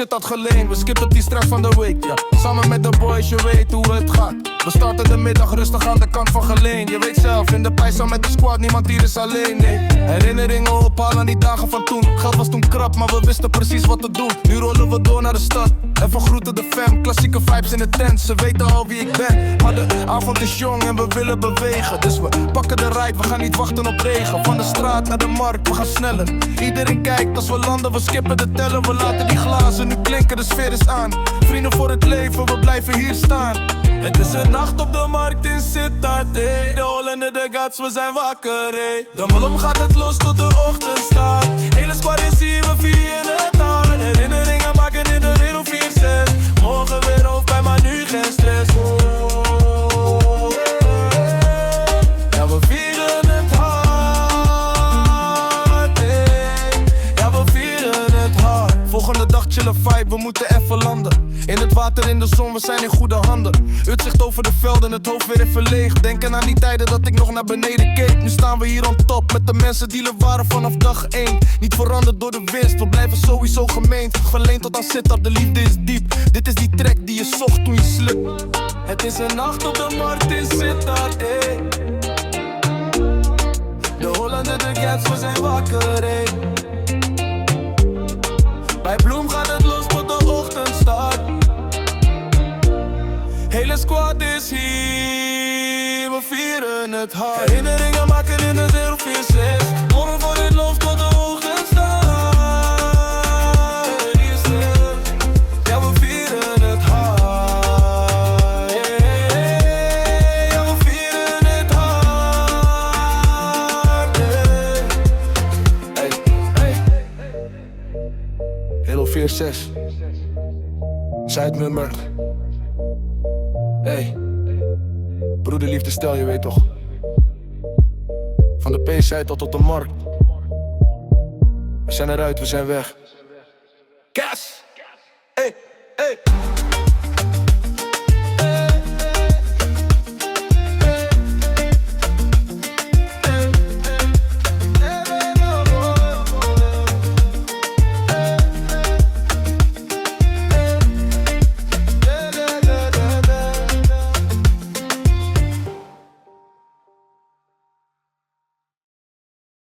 Sittard geleend, we skippen die stress van de week, ja. Samen met de boys, je weet hoe het gaat. We starten de middag rustig aan de kant van Geleen. Je weet zelf, in de pijsa met de squad, niemand hier is alleen, nee. Herinneringen ophalen aan die dagen van toen. Geld was toen krap, maar we wisten precies wat te doen. Nu rollen we door naar de stad, even groeten de fam. Klassieke vibes in de tent, ze weten al wie ik ben. Maar de avond is jong en we willen bewegen. Dus we pakken de ride, we gaan niet wachten op regen. Van de straat naar de markt, we gaan sneller. Iedereen kijkt als we landen, we skippen de tellen. We laten die glazen nu klinken, de sfeer is aan. Vrienden voor het leven, we blijven hier staan. Het is een nacht op de markt in Sittard, hey. De Hollander, de gats, we zijn wakker, hey. De molom gaat het los tot de ochtend staat. Hele squad is hier, we vieren het hard. Herinneringen maken in de wereld 4-6. Morgen weer hoofdpijn, maar nu geen stress. Ja, we vieren het hard, hey. Ja, we vieren het hard. Volgende dag chillen vibe, we moeten even landen. In het water, in de zon, we zijn in goede handen. Uitzicht over de velden, het hoofd weer even leeg. Denken aan die tijden dat ik nog naar beneden keek. Nu staan we hier on top, met de mensen die er waren vanaf dag 1. Niet veranderd door de winst, we blijven sowieso gemeend. Verleend tot aan Sittard, de liefde is diep. Dit is die track die je zocht toen je slipt. Het is een nacht op de markt in Sittard, ey. De Hollander, de gats, we zijn wakker, ey. Bij Bloem gaat het los tot de ochtend start. Hele squad is hier, we vieren het hard. Herinneringen maken in de 046. Morgen voor dit lof tot de ochtend staat. Ja, we vieren het hard. Ja, we vieren het hard. Hey, hey. Helo 46. Zuidmummer. Hey, broederliefde stel je weet toch. Van de P-site tot de markt. We zijn eruit, we zijn weg. Gas! Hey, hey.